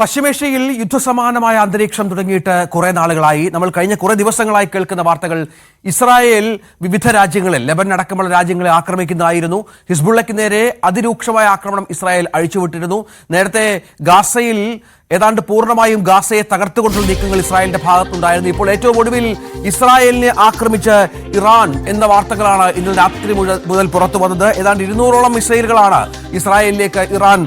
പശ്ചിമേഷ്യയിൽ യുദ്ധസമാനമായ അന്തരീക്ഷം തുടങ്ങിയിട്ട് കുറെ നാളുകളായി. നമ്മൾ കഴിഞ്ഞ കുറെ ദിവസങ്ങളായി കേൾക്കുന്ന വാർത്തകൾ ഇസ്രായേൽ വിവിധ രാജ്യങ്ങളിൽ, ലെബനൻ അടക്കമുള്ള രാജ്യങ്ങളെ ആക്രമിക്കുന്നതായിരുന്നു. ഹിസ്ബുള്ളയ്ക്ക് നേരെ അതിരൂക്ഷമായ ആക്രമണം ഇസ്രായേൽ അഴിച്ചുവിട്ടിരുന്നു. നേരത്തെ ഗാസയിൽ ഏതാണ്ട് പൂർണ്ണമായും ഗാസയെ തകർത്തുകൊണ്ടുള്ള നീക്കങ്ങൾ ഇസ്രായേലിന്റെ ഭാഗത്തുണ്ടായിരുന്നു. ഇപ്പോൾ ഏറ്റവും ഒടുവിൽ ഇസ്രായേലിനെ ആക്രമിച്ച് ഇറാൻ എന്ന വാർത്തകളാണ് ഇന്നലെ രാത്രി മുതൽ പുറത്തു വന്നത്. ഏതാണ്ട് 200ഓളം മിസൈലുകളാണ് ഇസ്രായേലിലേക്ക് ഇറാൻ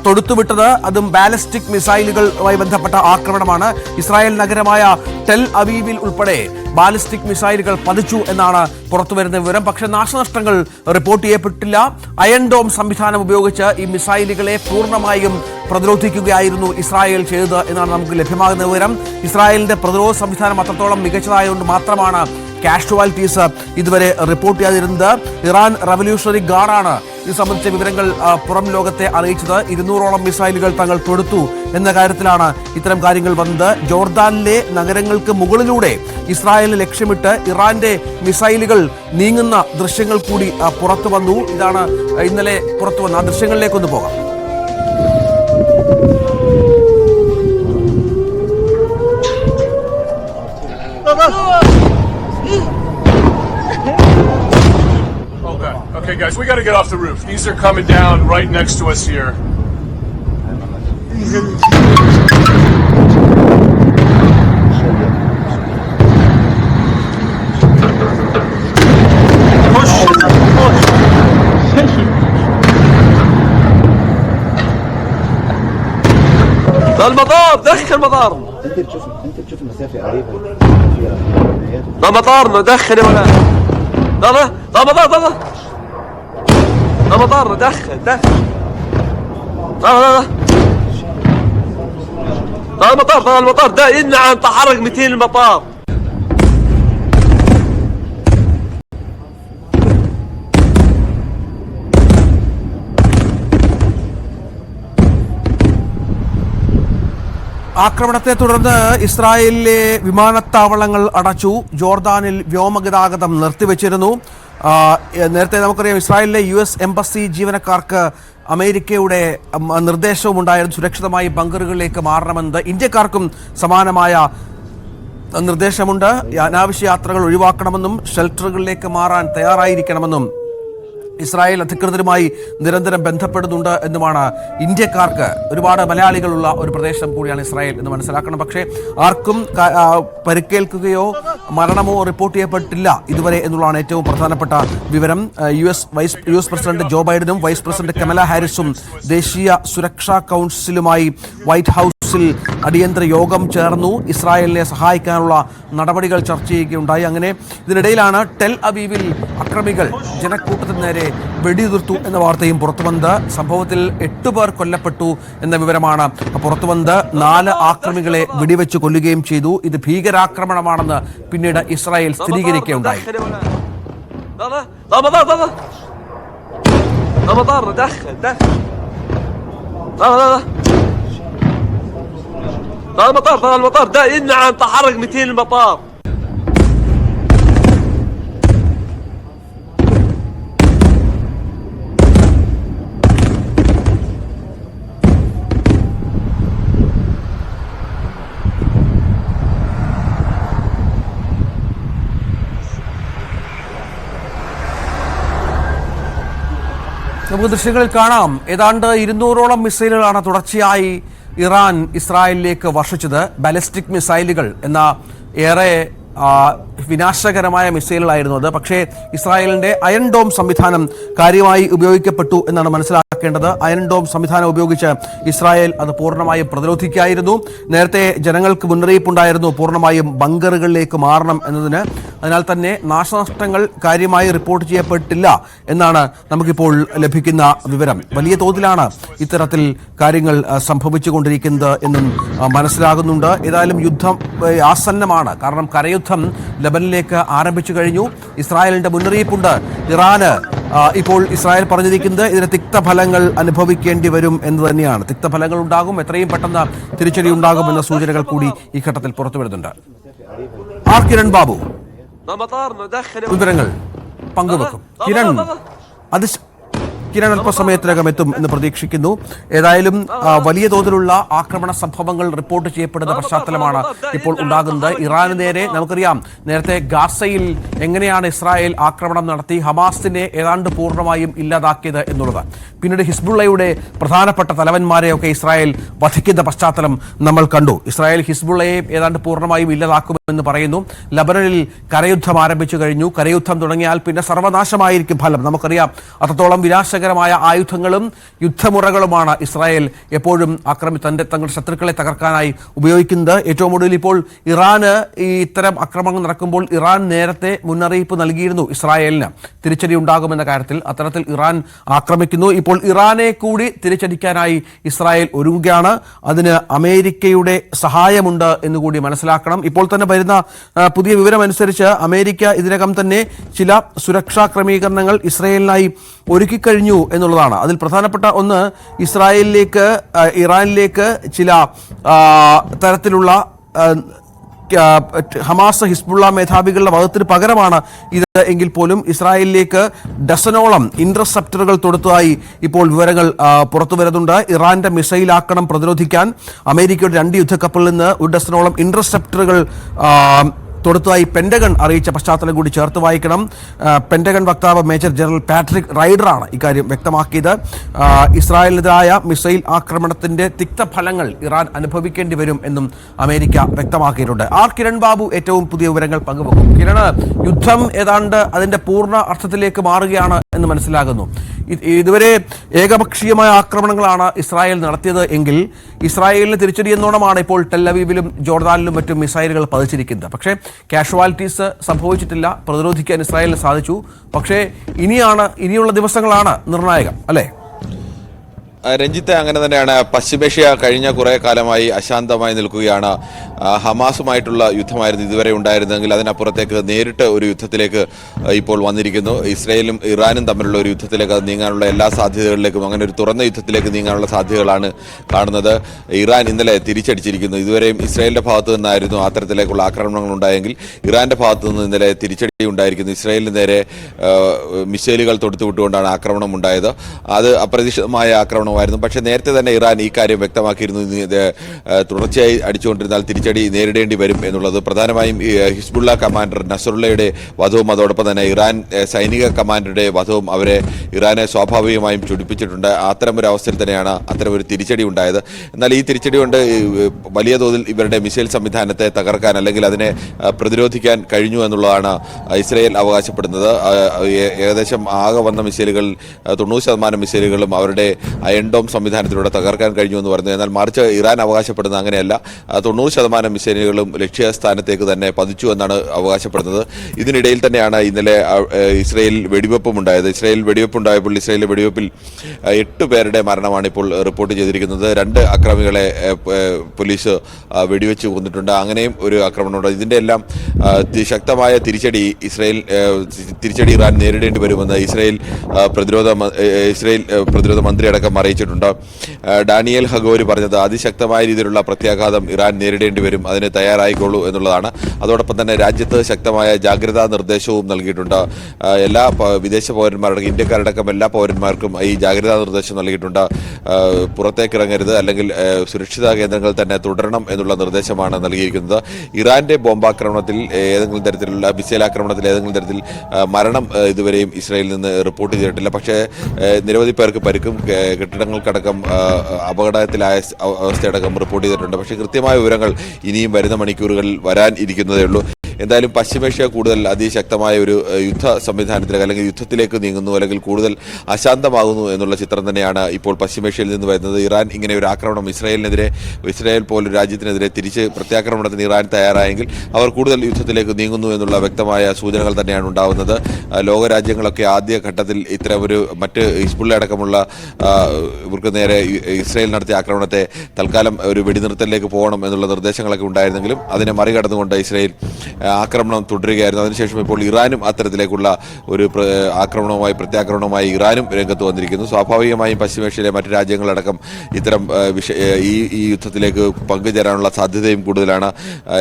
തൊടുത്തുവിട്ടത്. അതും ബാലിസ്റ്റിക് മിസൈലുകളുമായി ബന്ധപ്പെട്ട ആക്രമണമാണ്. ഇസ്രായേൽ നഗരമായ ടെൽ അവീവിൽ ഉൾപ്പെടെ ബാലിസ്റ്റിക് മിസൈലുകൾ പതിച്ചു എന്നാണ് പുറത്തുവരുന്ന വിവരം. പക്ഷേ നാശനഷ്ടങ്ങൾ റിപ്പോർട്ട് ചെയ്യപ്പെട്ടില്ല. അയൺ ഡോം സംവിധാനം ഉപയോഗിച്ച് ഈ മിസൈലുകളെ പൂർണ്ണമായും പ്രതിരോധിക്കുകയായിരുന്നു ഇസ്രായേൽ ചെയ്തത് എന്നാണ് നമുക്ക് ലഭ്യമാകുന്ന വിവരം. ഇസ്രായേലിന്റെ പ്രതിരോധ സംവിധാനം അത്രത്തോളം മികച്ചതായതുകൊണ്ട് മാത്രമാണ് കാഷ്വാലിറ്റീസ് ഇതുവരെ റിപ്പോർട്ട് ചെയ്യാതിരുന്നത്. ഇറാൻ റവല്യൂഷണറി ഗാർഡാണ് ഇത് സംബന്ധിച്ച വിവരങ്ങൾ പുറം ലോകത്തെ അറിയിച്ചത്. 200ഓളം മിസൈലുകൾ തങ്ങൾ തൊടുത്തു എന്ന കാര്യത്തിലാണ് ഇത്തരം കാര്യങ്ങൾ വന്നത്. ജോർദാനിലെ നഗരങ്ങൾക്ക് മുകളിലൂടെ ഇസ്രായേലിനെ ലക്ഷ്യമിട്ട് ഇറാന്റെ മിസൈലുകൾ നീങ്ങുന്ന ദൃശ്യങ്ങൾ കൂടി പുറത്തു വന്നു. ഇതാണ് ഇന്നലെ പുറത്തു വന്ന ആ ദൃശ്യങ്ങളിലേക്കൊന്ന് പോകാം. Okay, guys, we got to get off the roof. These are coming down right next to us here. ده المطار دخل المطار انت بتشوف المسافه قريبه ده مطارنا دخل يا ولد ده مطار ده مطارنا دخل ده المطار ده يمنع عن تحرك 200 المطار. ആക്രമണത്തെ തുടർന്ന് ഇസ്രായേലിലെ വിമാനത്താവളങ്ങൾ അടച്ചു. ജോർദാനിൽ വ്യോമഗതാഗതം നിർത്തിവെച്ചിരുന്നു. നേരത്തെ നമുക്കറിയാം ഇസ്രായേലിലെ US എംബസി ജീവനക്കാർക്ക് അമേരിക്കയുടെ നിർദ്ദേശവും ഉണ്ടായിരുന്നു, സുരക്ഷിതമായി ബങ്കറുകളിലേക്ക് മാറണമെന്നത്. ഇന്ത്യക്കാർക്കും സമാനമായ നിർദ്ദേശമുണ്ട്. അനാവശ്യ യാത്രകൾ ഒഴിവാക്കണമെന്നും ഷെൽട്ടറുകളിലേക്ക് മാറാൻ തയ്യാറായിരിക്കണമെന്നും ഇസ്രായേൽ അധികൃതരുമായി നിരന്തരം ബന്ധപ്പെടുന്നുണ്ട് എന്നുമാണ്. ഇന്ത്യക്കാർക്ക് ഒരുപാട് മലയാളികളുള്ള ഒരു പ്രദേശം കൂടിയാണ് ഇസ്രായേൽ എന്ന് മനസ്സിലാക്കണം. പക്ഷേ ആർക്കും പരിക്കേൽക്കുകയോ മരണമോ റിപ്പോർട്ട് ചെയ്യപ്പെട്ടില്ല ഇതുവരെ എന്നുള്ളതാണ് ഏറ്റവും പ്രധാനപ്പെട്ട വിവരം. US പ്രസിഡന്റ് ജോ ബൈഡനും വൈസ് പ്രസിഡന്റ് കമല ഹാരിസും ദേശീയ സുരക്ഷാ കൗൺസിലുമായി വൈറ്റ് ഹൗസിൽ അടിയന്തര യോഗം ചേർന്നു. ഇസ്രായേലിനെ സഹായിക്കാനുള്ള നടപടികൾ ചർച്ച ചെയ്യുകയുണ്ടായി. അങ്ങനെ ഇതിനിടയിലാണ് ടെൽ അവീവിൽ അക്രമികൾ ജനക്കൂട്ടത്തിന് നേരെ വെടിയുതിർത്തു എന്ന വാർത്തയും പുറത്തുവന്നത്. സംഭവത്തിൽ 8 പേർ കൊല്ലപ്പെട്ടു എന്ന വിവരമാണ് പുറത്തുവന്നത്. 4 ആക്രമികളെ വെടിവെച്ച് കൊല്ലുകയും ചെയ്തു. ഇത് ഭീകരാക്രമണമാണെന്ന് പിന്നീട് ഇസ്രായേൽ സ്ഥിരീകരിക്കുകയുണ്ടായി. ده المطار ده يمنع عن تحرك 200 المطار. നമുക്ക് ദൃശ്യങ്ങളിൽ കാണാം. ഏതാണ്ട് 200ഓളം മിസൈലുകളാണ് തുടർച്ചയായി ഇറാൻ ഇസ്രായേലിലേക്ക് വർഷിച്ചത്. ബാലിസ്റ്റിക് മിസൈലുകൾ എന്ന ഏറെ വിനാശകരമായ മിസൈലുകളായിരുന്നു അത്. പക്ഷേ ഇസ്രായേലിന്റെ അയൺ ഡോം സംവിധാനം കാര്യമായി ഉപയോഗിക്കപ്പെട്ടു എന്നാണ് മനസ്സിലാക്കേണ്ടത്. അയൺ ഡോം സംവിധാനം ഉപയോഗിച്ച് ഇസ്രായേൽ അത് പൂർണ്ണമായും പ്രതിരോധിക്കുകയായിരുന്നു. നേരത്തെ ജനങ്ങൾക്ക് മുന്നറിയിപ്പുണ്ടായിരുന്നു പൂർണ്ണമായും ബങ്കറുകളിലേക്ക് മാറണം എന്നതിന്. അതിനാൽ തന്നെ നാശനഷ്ടങ്ങൾ കാര്യമായി റിപ്പോർട്ട് ചെയ്യപ്പെട്ടില്ല എന്നാണ് നമുക്കിപ്പോൾ ലഭിക്കുന്ന വിവരം. വലിയ തോതിലാണ് ഇത്തരത്തിൽ കാര്യങ്ങൾ സംഭവിച്ചുകൊണ്ടിരിക്കുന്നത് എന്നും മനസ്സിലാകുന്നുണ്ട്. ഏതായാലും യുദ്ധം ആസന്നമാണ്. കാരണം കരയുദ്ധം ലെബനിലേക്ക് ആരംഭിച്ചു കഴിഞ്ഞു. ഇസ്രായേലിന്റെ മുന്നറിയിപ്പുണ്ട്. ഇറാന് ഇപ്പോൾ ഇസ്രായേൽ പറഞ്ഞിരിക്കുന്നത് ഇതിന് തിക്തഫലങ്ങൾ അനുഭവിക്കേണ്ടി വരും എന്ന് തന്നെയാണ്. തിക്തഫലങ്ങൾ ഉണ്ടാകും, എത്രയും പെട്ടെന്ന് തിരിച്ചടി ഉണ്ടാകും എന്ന സൂചനകൾ കൂടി ഈ ഘട്ടത്തിൽ പുറത്തുവരുന്നുണ്ട്. ആർ കിരൺ ബാബു വിവരങ്ങൾ പങ്കുവെക്കും. കിരൺ, കിരൺ അല്പസമയത്തിനകം എത്തും എന്ന് പ്രതീക്ഷിക്കുന്നു. ഏതായാലും വലിയ തോതിലുള്ള ആക്രമണ സംഭവങ്ങൾ റിപ്പോർട്ട് ചെയ്യപ്പെടുന്ന പശ്ചാത്തലമാണ് ഇപ്പോൾ ഉണ്ടാകുന്നത്. ഇറാന് നേരെ നമുക്കറിയാം, നേരത്തെ ഗാസയിൽ എങ്ങനെയാണ് ഇസ്രായേൽ ആക്രമണം നടത്തി ഹമാസിനെ ഏതാണ്ട് പൂർണ്ണമായും ഇല്ലാതാക്കിയത് എന്നുള്ളത്. പിന്നീട് ഹിസ്ബുള്ളയുടെ പ്രധാനപ്പെട്ട തലവന്മാരെയൊക്കെ ഇസ്രായേൽ വധിക്കുന്ന പശ്ചാത്തലം നമ്മൾ കണ്ടു. ഇസ്രായേൽ ഹിസ്ബുള്ളയെ ഏതാണ്ട് പൂർണ്ണമായും ഇല്ലാതാക്കുമെന്ന് പറയുന്നു. ലബനനിൽ കരയുദ്ധം ആരംഭിച്ചു കഴിഞ്ഞു. കരയുദ്ധം തുടങ്ങിയാൽ പിന്നെ സർവനാശമായിരിക്കും ഫലം. നമുക്കറിയാം, അത്രത്തോളം വിനാശകരമായ ആയുധങ്ങളും യുദ്ധമുറകളുമാണ് ഇസ്രായേൽ എപ്പോഴും തങ്ങളുടെ ശത്രുക്കളെ തകർക്കാനായി ഉപയോഗിക്കുന്നത്. ഏറ്റവും ഒടുവിൽ ഇപ്പോൾ ഇറാന് ഈ ഇത്തരം ആക്രമണങ്ങൾ നടക്കുമ്പോൾ ഇറാൻ നേരത്തെ മുന്നറിയിപ്പ് നൽകിയിരുന്നു ഇസ്രായേലിന് തിരിച്ചടി ഉണ്ടാകുമെന്ന കാര്യത്തിൽ. അത്തരത്തിൽ ഇറാൻ ആക്രമിക്കുന്നു. ഇപ്പോൾ ഇറാനെ കൂടി തിരിച്ചടിക്കാനായി ഇസ്രായേൽ ഒരുങ്ങുകയാണ്. അതിന് അമേരിക്കയുടെ സഹായമുണ്ട് എന്നുകൂടി മനസ്സിലാക്കണം. ഇപ്പോൾ തന്നെ വരുന്ന പുതിയ വിവരമനുസരിച്ച് അമേരിക്ക ഇതിനകം തന്നെ ചില സുരക്ഷാ ക്രമീകരണങ്ങൾ ഇസ്രായേലിനായി ഒരുക്കിക്കഴിഞ്ഞു എന്നുള്ളതാണ്. അതിൽ പ്രധാനപ്പെട്ട ഒന്ന്, ഇറാനിലേക്ക് ചില തരത്തിലുള്ള ഹമാസ് ഹിസ്ബുള്ള മേധാവികളുടെ വധത്തിന് പകരമാണ് ഇത് എങ്കിൽ പോലും ഇസ്രായേലിലേക്ക് ഡസനോളം ഇന്റർസെപ്റ്ററുകൾ തൊടുത്തതായി ഇപ്പോൾ വിവരങ്ങൾ പുറത്തു വരുന്നുണ്ട്. ഇറാന്റെ മിസൈൽ ആക്രമണം പ്രതിരോധിക്കാൻ അമേരിക്കയുടെ 2 യുദ്ധക്കപ്പലിൽ നിന്ന് ഒരു ഡസനോളം ഇന്റർസെപ്റ്ററുകൾ തൊടുത്തതായി പെന്റഗൺ അറിയിച്ച പശ്ചാത്തലം കൂടി ചേർത്ത് വായിക്കണം. പെന്റഗൺ വക്താവ് മേജർ ജനറൽ പാട്രിക് റൈഡറാണ് ഇക്കാര്യം വ്യക്തമാക്കിയത്. ഇസ്രായേലിനെതിരായ മിസൈൽ ആക്രമണത്തിന്റെ തിക്തഫലങ്ങൾ ഇറാൻ അനുഭവിക്കേണ്ടി വരും എന്നും അമേരിക്ക വ്യക്തമാക്കിയിട്ടുണ്ട്. കിരൺ ബാബു ഏറ്റവും പുതിയ വിവരങ്ങൾ പങ്കുവെക്കും. കിരൺ, യുദ്ധം ഏതാണ്ട് അതിന്റെ പൂർണ്ണ അർത്ഥത്തിലേക്ക് മാറുകയാണ് എന്ന് മനസ്സിലാകുന്നു. ഇതുവരെ ഏകപക്ഷീയമായ ആക്രമണങ്ങളാണ് ഇസ്രായേൽ നടത്തിയത് എങ്കിൽ ഇസ്രായേലിന് തിരിച്ചടി എന്നോണമാണ് ഇപ്പോൾ ടെല്ലവീവിലും ജോർദാനിലും മറ്റും മിസൈലുകൾ പതിച്ചിരിക്കുന്നത്. പക്ഷേ കാഷ്വാലിറ്റീസ് സംഭവിച്ചിട്ടില്ല. പ്രതിരോധിക്കാൻ ഇസ്രായേലിന് സാധിച്ചു. പക്ഷേ ഇനിയുള്ള ദിവസങ്ങളാണ് നിർണായകം, അല്ലേ? രഞ്ജിത്ത്, അങ്ങനെ തന്നെയാണ്. പശ്ചിമേഷ്യ കഴിഞ്ഞ കുറേ കാലമായി അശാന്തമായി നിൽക്കുകയാണ്. ഹമാസുമായിട്ടുള്ള യുദ്ധമായിരുന്നു ഇതുവരെ ഉണ്ടായിരുന്നെങ്കിൽ അതിനപ്പുറത്തേക്ക് നേരിട്ട് ഒരു യുദ്ധത്തിലേക്ക് ഇപ്പോൾ വന്നിരിക്കുന്നു. ഇസ്രയേലും ഇറാനും തമ്മിലുള്ള ഒരു യുദ്ധത്തിലേക്ക് നീങ്ങാനുള്ള എല്ലാ സാധ്യതകളിലേക്കും, അങ്ങനെ ഒരു തുറന്ന യുദ്ധത്തിലേക്ക് നീങ്ങാനുള്ള സാധ്യതകളാണ് കാണുന്നത്. ഇറാൻ ഇന്നലെ തിരിച്ചടിച്ചിരിക്കുന്നു. ഇതുവരെയും ഇസ്രയേലിന്റെ ഭാഗത്തു നിന്നായിരുന്നു അത്തരത്തിലേക്കുള്ള ആക്രമണങ്ങൾ ഉണ്ടായെങ്കിൽ ഇറാന്റെ ഭാഗത്തു നിന്ന് ഇന്നലെ തിരിച്ചടി ഉണ്ടായിരിക്കുന്നു. ഇസ്രയേലിന് നേരെ മിസൈലുകൾ തൊടുത്തുവിട്ടുകൊണ്ടാണ് ആക്രമണം ഉണ്ടായത്. അത് അപ്രതീക്ഷിതമായ ആക്രമണമായിരുന്നു. പക്ഷേ നേരത്തെ തന്നെ ഇറാൻ ഈ കാര്യം വ്യക്തമാക്കിയിരുന്നു. തുടർച്ചയായി അടിച്ചുകൊണ്ടിരുന്നാൽ തിരിച്ചടി നേരിടേണ്ടി വരും എന്നുള്ളത്. പ്രധാനമായും ഹിസ്ബുള്ള കമാൻഡർ നസറുള്ളയുടെ വധവും അതോടൊപ്പം തന്നെ ഇറാൻ സൈനിക കമാൻഡറുടെ വധവും ഇറാനെ സ്വാഭാവികമായും ചൊടിപ്പിച്ചിട്ടുണ്ട്. അത്തരമൊരു അവസ്ഥയിൽ തന്നെയാണ് അത്തരമൊരു തിരിച്ചടി ഉണ്ടായത്. എന്നാൽ ഈ തിരിച്ചടി കൊണ്ട് വലിയ തോതിൽ ഇവരുടെ മിസൈൽ സംവിധാനത്തെ തകർക്കാൻ അല്ലെങ്കിൽ അതിനെ പ്രതിരോധിക്കാൻ കഴിഞ്ഞു എന്നുള്ളതാണ് ഇസ്രയേൽ അവകാശപ്പെടുന്നത്. ഏകദേശം ആകെ വന്ന മിസൈലുകൾ 90% മിസൈലുകളും അവരുടെ അയൺഡോം സംവിധാനത്തിലൂടെ തകർക്കാൻ കഴിഞ്ഞു എന്ന് പറയുന്നത്. എന്നാൽ മറിച്ച് ഇറാൻ അവകാശപ്പെടുന്നത് അങ്ങനെയല്ല. 90% മിസൈലുകളും ലക്ഷ്യസ്ഥാനത്തേക്ക് തന്നെ പതിച്ചു എന്നാണ് അവകാശപ്പെടുന്നത്. ഇതിനിടയിൽ തന്നെയാണ് ഇന്നലെ ഇസ്രയേൽ വെടിവെപ്പുണ്ടായത്. ഇസ്രയേൽ വെടിവെപ്പുണ്ടായപ്പോൾ ഇസ്രയേലിലെ വെടിവെപ്പിൽ 8 പേരുടെ മരണമാണ് ഇപ്പോൾ റിപ്പോർട്ട് ചെയ്തിരിക്കുന്നത്. 2 അക്രമികളെ പോലീസ് വെടിവെച്ച് കൊന്നിട്ടുണ്ട്. അങ്ങനെയും ഒരു ആക്രമണമുണ്ട്. ഇതിന്റെ എല്ലാം ശക്തമായ തിരിച്ചടി ഇറാൻ നേരിടേണ്ടി വരുമെന്ന് ഇസ്രയേൽ പ്രതിരോധ മന്ത്രി അടക്കം അറിയിച്ചിട്ടുണ്ട്. ഡാനിയൽ ഹഗോരി പറഞ്ഞത് അതിശക്തമായ രീതിയിലുള്ള പ്രത്യാഘാതം ഇറാൻ നേരിടേണ്ടി വരും, അതിന് തയ്യാറായിക്കോളൂ എന്നുള്ളതാണ്. അതോടൊപ്പം തന്നെ രാജ്യത്ത് ശക്തമായ ജാഗ്രതാ നിർദ്ദേശവും നൽകിയിട്ടുണ്ട്. എല്ലാ വിദേശ പൗരന്മാരടക്കം ഇന്ത്യക്കാരടക്കം എല്ലാ പൗരന്മാർക്കും ഈ ജാഗ്രതാ നിർദ്ദേശം നൽകിയിട്ടുണ്ട്. പുറത്തേക്ക് ഇറങ്ങരുത്, അല്ലെങ്കിൽ സുരക്ഷിത കേന്ദ്രങ്ങൾ തന്നെ തുടരണം എന്നുള്ള നിർദ്ദേശമാണ് നൽകിയിരിക്കുന്നത്. ഇറാന്റെ ബോംബാക്രമണത്തിൽ ഏതെങ്കിലും തരത്തിലുള്ള മിസൈൽ ആക്രമണത്തിൽ ഏതെങ്കിലും തരത്തിൽ മരണം ഇതുവരെയും ഇസ്രായേലിൽ നിന്ന് റിപ്പോർട്ട് ചെയ്തിട്ടില്ല. പക്ഷേ നിരവധി പേർക്ക് പരിക്കും കെട്ടിടങ്ങൾക്കടക്കം അപകടത്തിലായ അവസ്ഥയടക്കം റിപ്പോർട്ട് ചെയ്തിട്ടുണ്ട്. പക്ഷേ കൃത്യമായ വിവരങ്ങൾ ഇനിയും വരുന്ന മണിക്കൂറുകളിൽ വരാൻ ഇരിക്കുന്നതേ ഉള്ളൂ. എന്തായാലും പശ്ചിമേഷ്യ കൂടുതൽ അതിശക്തമായ ഒരു യുദ്ധ സംവിധാനത്തിലേക്ക് അല്ലെങ്കിൽ യുദ്ധത്തിലേക്ക് നീങ്ങുന്നു, അല്ലെങ്കിൽ കൂടുതൽ അശാന്തമാകുന്നു എന്നുള്ള ചിത്രം തന്നെയാണ് ഇപ്പോൾ പശ്ചിമേഷ്യയിൽ നിന്ന് വരുന്നത്. ഇറാൻ ഇങ്ങനെ ഒരു ആക്രമണം ഇസ്രായേൽ പോലൊരു രാജ്യത്തിനെതിരെ തിരിച്ച് പ്രത്യാക്രമണത്തിന് ഇറാൻ തയ്യാറായെങ്കിൽ അവർ കൂടുതൽ യുദ്ധത്തിലേക്ക് നീങ്ങുന്നു എന്നുള്ള വ്യക്തമായ സൂചനകൾ തന്നെയാണ് ഉണ്ടാകുന്നത്. ലോകരാജ്യങ്ങളൊക്കെ ആദ്യഘട്ടത്തിൽ ഇത്തരമൊരു മറ്റ് ഹിസ്ബുള്ള അടക്കമുള്ള ഇവർക്ക് നേരെ ഇസ്രായേൽ നടത്തിയ ആക്രമണത്തെ തൽക്കാലം ഒരു വെടിനിർത്തലിലേക്ക് പോകണം എന്നുള്ള നിർദ്ദേശങ്ങളൊക്കെ ഉണ്ടായിരുന്നെങ്കിലും അതിനെ മറികടന്നുകൊണ്ട് ഇസ്രായേൽ ആക്രമണം തുടരുകയായിരുന്നു. അതിനുശേഷം ഇപ്പോൾ ഇറാനും അത്തരത്തിലേക്കുള്ള ഒരു പ്രത്യാക്രമണവുമായി ഇറാനും രംഗത്ത് വന്നിരിക്കുന്നു. സ്വാഭാവികമായും പശ്ചിമേഷ്യയിലെ മറ്റ് രാജ്യങ്ങളടക്കം ഇത്തരം ഈ യുദ്ധത്തിലേക്ക് പങ്കുചേരാനുള്ള സാധ്യതയും കൂടുതലാണ്.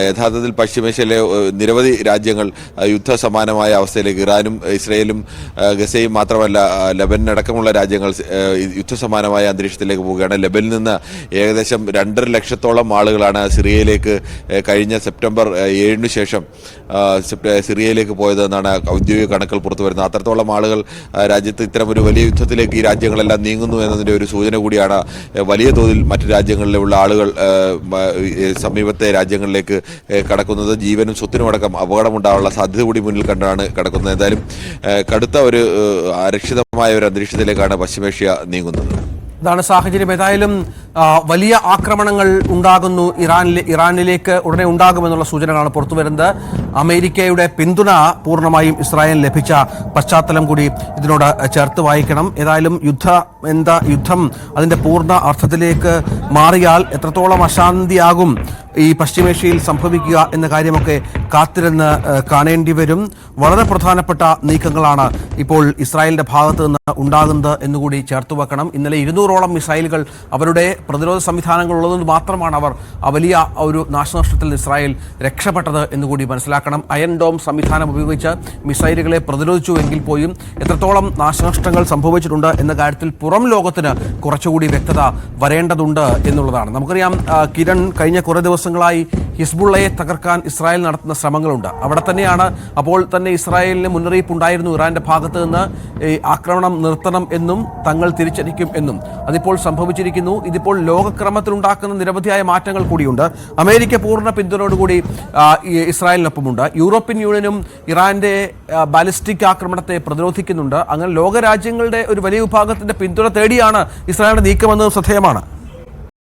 യഥാർത്ഥത്തിൽ പശ്ചിമേഷ്യയിലെ നിരവധി രാജ്യങ്ങൾ യുദ്ധസമാനമായ അവസ്ഥയിലേക്ക്, ഇറാനും ഇസ്രയേലും ഗസയും മാത്രമല്ല ലെബനനടക്കമുള്ള രാജ്യങ്ങൾ യുദ്ധസമാനമായ അന്തരീക്ഷത്തിലേക്ക് പോവുകയാണ്. ലെബനിൽ നിന്ന് ഏകദേശം 2.5 ലക്ഷത്തോളം ആളുകളാണ് സിറിയയിലേക്ക് കഴിഞ്ഞ സെപ്റ്റംബർ 7 ശേഷം സിറിയയിലേക്ക് പോയതെന്നാണ് ഔദ്യോഗിക കണക്കുകൾ പുറത്തു വരുന്നത്. അത്രത്തോളം ആളുകൾ രാജ്യത്ത് ഇത്തരം ഒരു വലിയ യുദ്ധത്തിലേക്ക് ഈ രാജ്യങ്ങളെല്ലാം നീങ്ങുന്നു എന്നതിൻ്റെ ഒരു സൂചന കൂടിയാണ്. വലിയ തോതിൽ മറ്റു രാജ്യങ്ങളിലുള്ള ആളുകൾ സമീപത്തെ രാജ്യങ്ങളിലേക്ക് കടക്കുന്നത്. ജീവനും സ്വത്തിനുമടക്കം അപകടമുണ്ടാകാനുള്ള സാധ്യത കൂടി മുന്നിൽ കണ്ടാണ് കടക്കുന്നത്. എന്തായാലും കടുത്ത ഒരു അരക്ഷിതമായ ഒരു അന്തരീക്ഷത്തിലേക്കാണ് പശ്ചിമേഷ്യ നീങ്ങുന്നത്. ഇതാണ് സാഹചര്യം. ഏതായാലും വലിയ ആക്രമണങ്ങൾ ഉണ്ടാകുന്നു ഇറാനിലേക്ക് ഉടനെ ഉണ്ടാകുമെന്നുള്ള സൂചനകളാണ് പുറത്തുവരുന്നത്. അമേരിക്കയുടെ പിന്തുണ പൂർണ്ണമായും ഇസ്രായേലിന് ലഭിച്ച പശ്ചാത്തലം കൂടി ഇതിനോട് ചേർത്ത് വായിക്കണം. ഏതായാലും യുദ്ധം അതിൻ്റെ പൂർണ്ണ അർത്ഥത്തിലേക്ക് മാറിയാൽ എത്രത്തോളം അശാന്തിയാകും ഈ പശ്ചിമേഷ്യയിൽ സംഭവിക്കുക എന്ന കാര്യമൊക്കെ കാത്തിരുന്ന് കാണേണ്ടി വരും. വളരെ പ്രധാനപ്പെട്ട നീക്കങ്ങളാണ് ഇപ്പോൾ ഇസ്രായേലിന്റെ ഭാഗത്ത് നിന്ന് ഉണ്ടാകുന്നത് എന്നുകൂടി ചേർത്ത് വെക്കണം. ഇന്നലെ 200ഓളം മിസൈലുകൾ അവരുടെ പ്രതിരോധ സംവിധാനങ്ങൾ ഉള്ളതുകൊണ്ട് മാത്രമാണ് അവർ വലിയ ഒരു നാശനഷ്ടത്തിൽ ഇസ്രായേൽ രക്ഷപ്പെട്ടത് എന്നുകൂടി മനസ്സിലാക്കണം. അയൺ ഡോം സംവിധാനം ഉപയോഗിച്ച് മിസൈലുകളെ പ്രതിരോധിച്ചുവെങ്കിൽ പോലും എത്രത്തോളം നാശനഷ്ടങ്ങൾ സംഭവിച്ചിട്ടുണ്ട് എന്ന കാര്യത്തിൽ പുറം ലോകത്തിന് കുറച്ചുകൂടി വ്യക്തത വരേണ്ടതുണ്ട് എന്നുള്ളതാണ്. നമുക്കറിയാം, കിരൺ, കഴിഞ്ഞ കുറേ ദിവസങ്ങളായി ഹിസ്ബുള്ളയെ തകർക്കാൻ ഇസ്രായേൽ നടത്തുന്ന ശ്രമങ്ങളുണ്ട്. അവിടെ തന്നെയാണ് അപ്പോൾ തന്നെ ഇസ്രായേലിന് മുന്നറിയിപ്പുണ്ടായിരുന്നു ഇറാന്റെ ഭാഗത്ത് നിന്ന് ഈ ആക്രമണം നിർത്തണം എന്നും തങ്ങൾ തിരിച്ചടിക്കും എന്നും. അതിപ്പോൾ സംഭവിച്ചിരിക്കുന്നു. ഇതിപ്പോൾ ലോകക്രമത്തിലുണ്ടാക്കുന്ന നിരവധിയായ മാറ്റങ്ങൾ കൂടിയുണ്ട്. അമേരിക്ക പൂർണ്ണ പിന്തുണയോടുകൂടി ഇസ്രായേലിനൊപ്പമുണ്ട്. യൂറോപ്യൻ യൂണിയനും ഇറാന്റെ ബാലിസ്റ്റിക് ആക്രമണത്തെ പ്രതിരോധിക്കുന്നുണ്ട്. അങ്ങനെ ലോകരാജ്യങ്ങളുടെ ഒരു വലിയ വിഭാഗത്തിന്റെ പിന്തുണ തേടിയാണ് ഇസ്രായേലിന്റെ നീക്കമെന്നത് ശ്രദ്ധേയമാണ്.